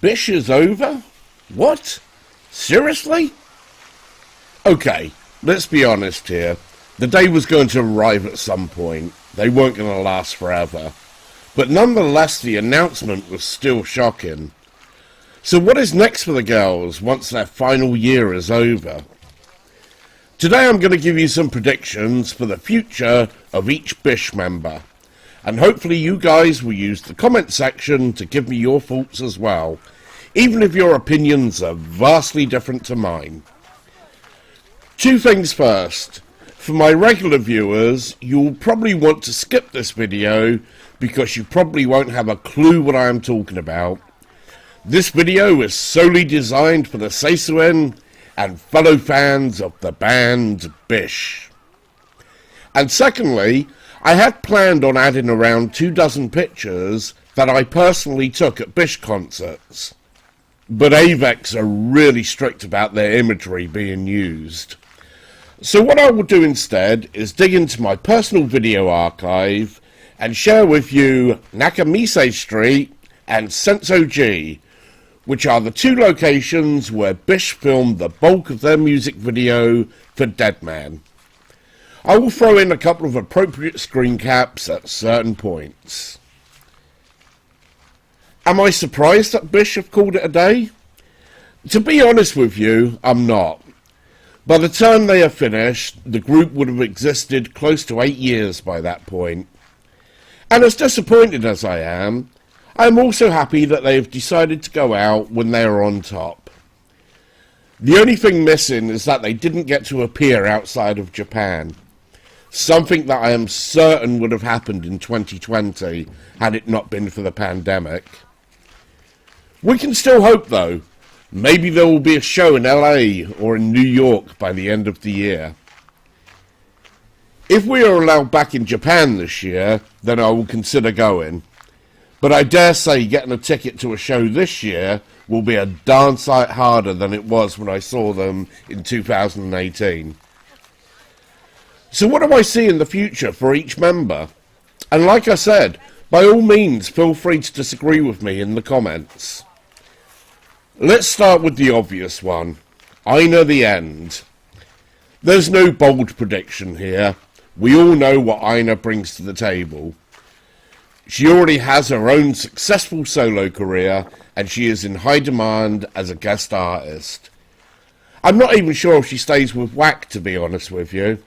BiSH is over? What? Seriously? Okay, let's be honest here. The day was going to arrive at some point. They weren't going to last forever. But nonetheless, the announcement was still shocking. So what is next for the girls once their final year is over? Today I'm going to give you some predictions for the future of each BiSH member. And hopefully you guys will use the comment section to give me your thoughts as well, even if your opinions are vastly different to mine. Two things first. For my regular viewers, you'll probably want to skip this video because you probably won't have a clue what I am talking about. This video is solely designed for the seisuen and fellow fans of the band BiSH. And secondly, I had planned on adding around 24 pictures that I personally took at BiSH concerts. But AVEX are really strict about their imagery being used. So what I will do instead is dig into my personal video archive and share with you Nakamise Street and Senso-ji, which are the two locations where BiSH filmed the bulk of their music video for Dead Man. I will throw in a couple of appropriate screen caps at certain points. Am I surprised that BiSH have called it a day? To be honest with you, I'm not. By the time they are finished, the group would have existed close to 8 years by that point. And as disappointed as I am also happy that they have decided to go out when they are on top. The only thing missing is that they didn't get to appear outside of Japan. Something that I am certain would have happened in 2020 had it not been for the pandemic. We can still hope though. Maybe there will be a show in LA or in New York by the end of the year. If we are allowed back in Japan this year, then I will consider going. But I dare say getting a ticket to a show this year will be a darn sight harder than it was when I saw them in 2018. So what do I see in the future for each member? And like I said, by all means feel free to disagree with me in the comments. Let's start with the obvious one. AiNA the End. There's no bold prediction here. We all know what AiNA brings to the table. She already has her own successful solo career and she is in high demand as a guest artist. I'm not even sure if she stays with WACK, to be honest with you.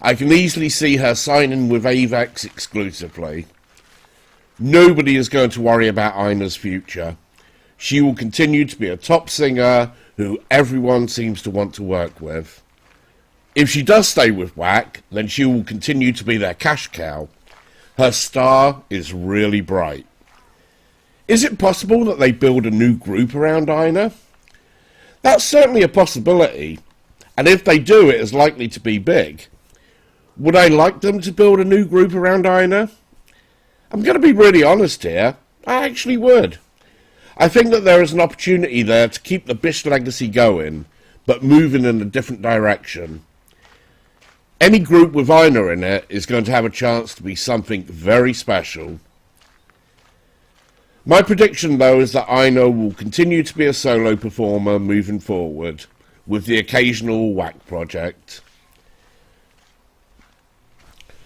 I can easily see her signing with AVEX exclusively. Nobody is going to worry about AiNA's future. She will continue to be a top singer who everyone seems to want to work with. If she does stay with WACK, then she will continue to be their cash cow. Her star is really bright. Is it possible that they build a new group around AiNA? That's certainly a possibility, and if they do, it is likely to be big. Would I like them to build a new group around AiNA? I'm going to be really honest here. I actually would. I think that there is an opportunity there to keep the BiSH legacy going, but moving in a different direction. Any group with AiNA in it is going to have a chance to be something very special. My prediction though is that AiNA will continue to be a solo performer moving forward, with the occasional WACK project.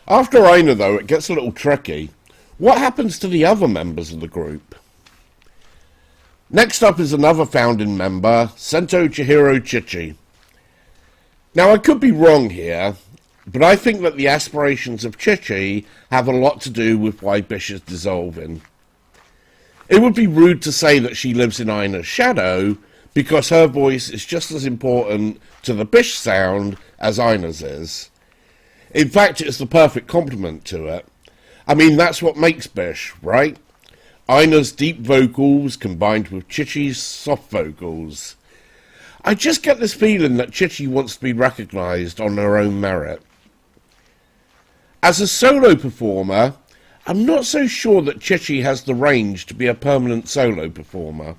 After AiNA though, it gets a little tricky. What happens to the other members of the group? Next up is another founding member, Sentochihiro Chicchi. Now I could be wrong here, but I think that the aspirations of Chicchi have a lot to do with why BiSH is dissolving. It would be rude to say that she lives in AiNA's shadow, because her voice is just as important to the BiSH sound as AiNA's is. In fact, it's the perfect complement to it. I mean, that's what makes BiSH, right? AiNA's deep vocals combined with Chicchi's soft vocals. I just get this feeling that Chicchi wants to be recognised on her own merit. As a solo performer, I'm not so sure that Chicchi has the range to be a permanent solo performer.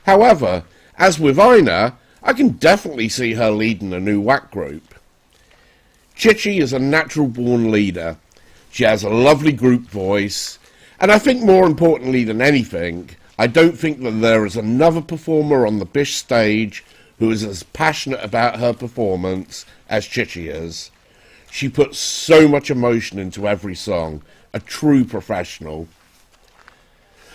However, as with AiNA, I can definitely see her leading a new WACK group. Chicchi is a natural-born leader. She has a lovely group voice, and I think more importantly than anything, I don't think that there is another performer on the BiSH stage who is as passionate about her performance as Chicchi is. She puts so much emotion into every song, a true professional.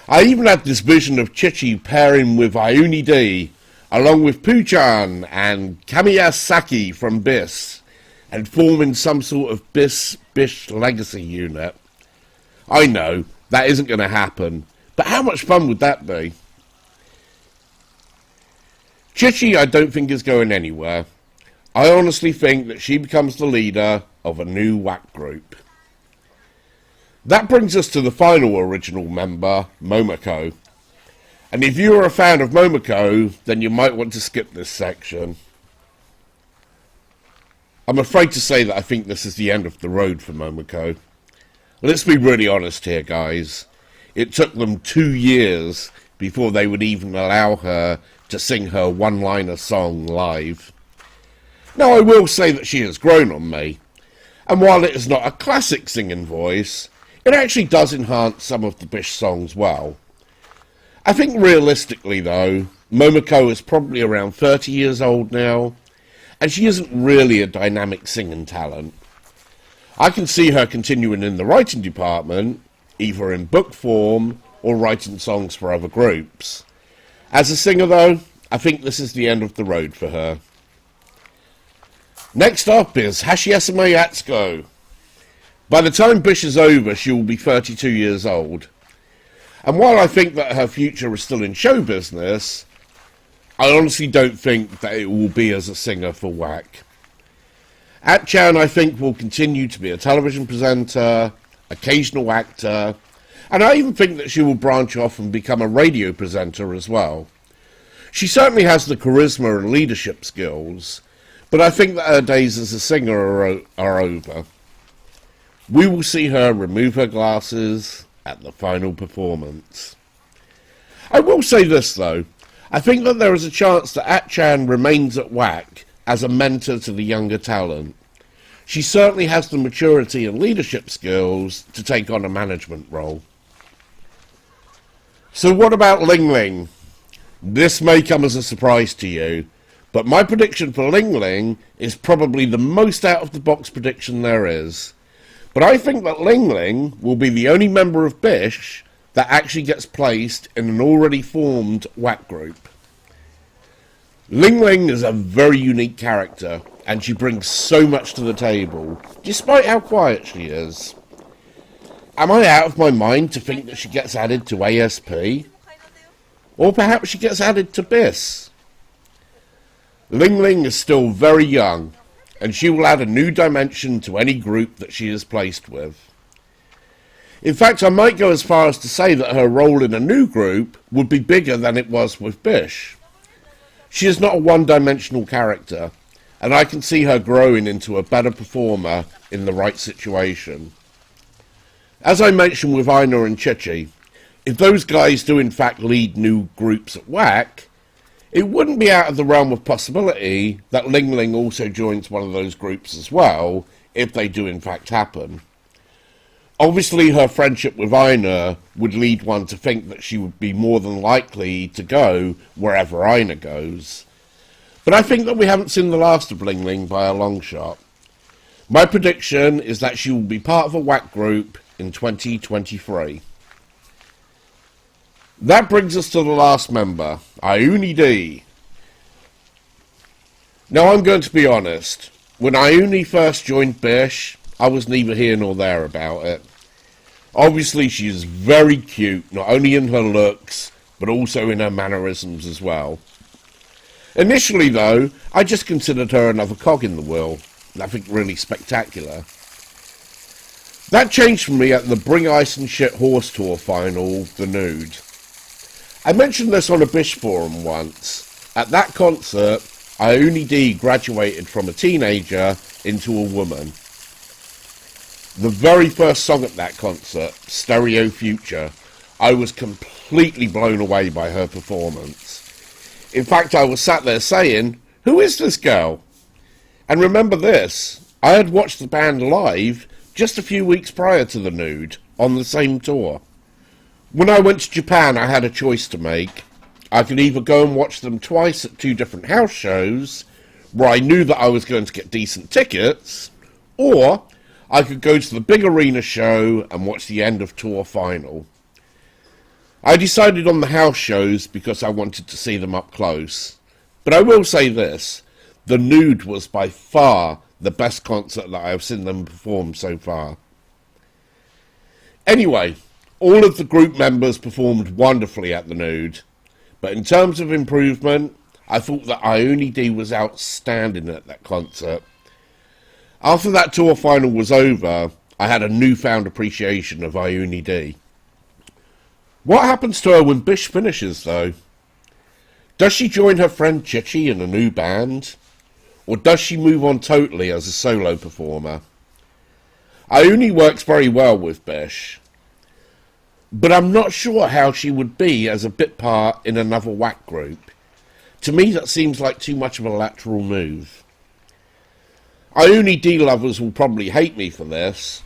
I even had this vision of Chicchi pairing with Ayuni D, along with Poo-chan and Kamiya Saki from BiSH, and forming some sort of BiSH legacy unit. I know, that isn't going to happen, but how much fun would that be? Chicchi I don't think is going anywhere. I honestly think that she becomes the leader of a new WACK group. That brings us to the final original member, Momoko. And if you are a fan of Momoko, then you might want to skip this section. I'm afraid to say that I think this is the end of the road for Momoko. Let's be really honest here, guys. It took them 2 years before they would even allow her to sing her one-liner song live. Now, I will say that she has grown on me, and while it is not a classic singing voice, it actually does enhance some of the BiSH songs well. I think realistically, though, Momoko is probably around 30 years old now, and she isn't really a dynamic singing talent. I can see her continuing in the writing department, either in book form or writing songs for other groups. As a singer, though, I think this is the end of the road for her. Next up is Hashiyasume Atsuko. By the time BiSH is over, she will be 32 years old. And while I think that her future is still in show business, I honestly don't think that it will be as a singer for WACK. At-chan, I think, will continue to be a television presenter, occasional actor, and I even think that she will branch off and become a radio presenter as well. She certainly has the charisma and leadership skills, but I think that her days as a singer are over. We will see her remove her glasses at the final performance. I will say this, though. I think that there is a chance that At-chan remains at WACK as a mentor to the younger talent. She certainly has the maturity and leadership skills to take on a management role. So what about Lingling? This may come as a surprise to you, but my prediction for Lingling is probably the most out-of-the-box prediction there is. But I think that Lingling will be the only member of BiSH that actually gets placed in an already formed WACK group. Lingling is a very unique character, and she brings so much to the table, despite how quiet she is. Am I out of my mind to think that she gets added to ASP? Or perhaps she gets added to BiSH? Lingling is still very young, and she will add a new dimension to any group that she is placed with. In fact, I might go as far as to say that her role in a new group would be bigger than it was with BiSH. She is not a one-dimensional character, and I can see her growing into a better performer in the right situation. As I mentioned with AiNA and Chicchi, if those guys do in fact lead new groups at WACK, it wouldn't be out of the realm of possibility that Lingling also joins one of those groups as well, if they do in fact happen. Obviously, her friendship with AiNA would lead one to think that she would be more than likely to go wherever AiNA goes. But I think that we haven't seen the last of Lingling by a long shot. My prediction is that she will be part of a WACK group in 2023. That brings us to the last member, Ayuni D. Now I'm going to be honest, when Ayuni first joined BiSH, I was neither here nor there about it. Obviously she is very cute, not only in her looks, but also in her mannerisms as well. Initially though, I just considered her another cog in the wheel, nothing really spectacular. That changed for me at the Bring Ice and Shit Horse Tour final, The Nude. I mentioned this on a BiSH forum once. At that concert, Ayuni D graduated from a teenager into a woman. The very first song at that concert, Stereo Future, I was completely blown away by her performance. In fact, I was sat there saying, who is this girl? And remember this, I had watched the band live just a few weeks prior to The Nude, on the same tour. When I went to Japan, I had a choice to make. I could either go and watch them twice at 2 different house shows, where I knew that I was going to get decent tickets, or I could go to the big arena show and watch the end of tour final. I decided on the house shows because I wanted to see them up close. But I will say this, the Nude was by far the best concert that I have seen them perform so far. Anyway, all of the group members performed wonderfully at the Nude, but in terms of improvement, I thought that Ayuni D was outstanding at that concert. After that tour final was over, I had a newfound appreciation of Ayuni D. What happens to her when BiSH finishes, though? Does she join her friend Chicchi in a new band? Or does she move on totally as a solo performer? Ayuni works very well with BiSH, but I'm not sure how she would be as a bit part in another WACK group. To me, that seems like too much of a lateral move. Ayuni D lovers will probably hate me for this,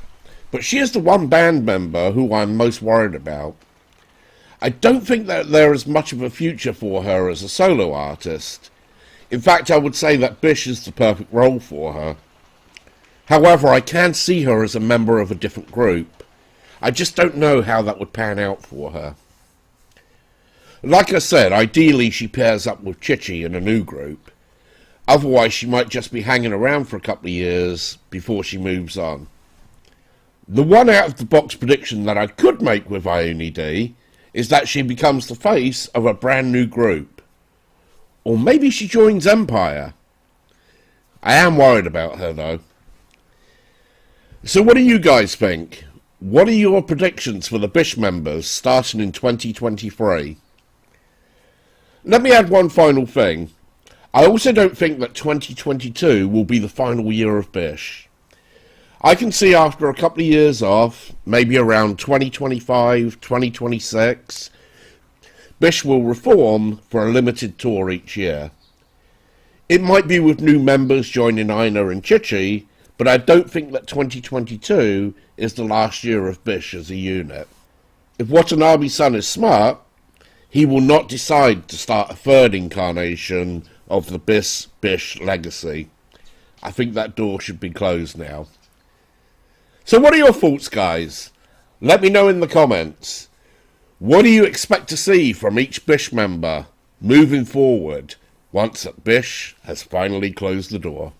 but she is the one band member who I'm most worried about. I don't think that there is much of a future for her as a solo artist. In fact, I would say that BiSH is the perfect role for her. However, I can see her as a member of a different group. I just don't know how that would pan out for her. Like I said, ideally she pairs up with Chicchi in a new group. Otherwise she might just be hanging around for a couple of years before she moves on. The one out of the box prediction that I could make with Ayuni D is that she becomes the face of a brand new group. Or maybe she joins Empire. I am worried about her though. So what do you guys think? What are your predictions for the BiSH members starting in 2023? Let me add one final thing. I also don't think that 2022 will be the final year of BiSH. I can see after a couple of years off, maybe around 2025, 2026, BiSH will reform for a limited tour each year. It might be with new members joining AiNA and Chicchi, but I don't think that 2022 is the last year of BiSH as a unit. If Watanabe-san is smart, he will not decide to start a third incarnation of the BiSH legacy. I think that door should be closed now. So what are your thoughts, guys? Let me know in the comments. What do you expect to see from each BiSH member moving forward once that BiSH has finally closed the door?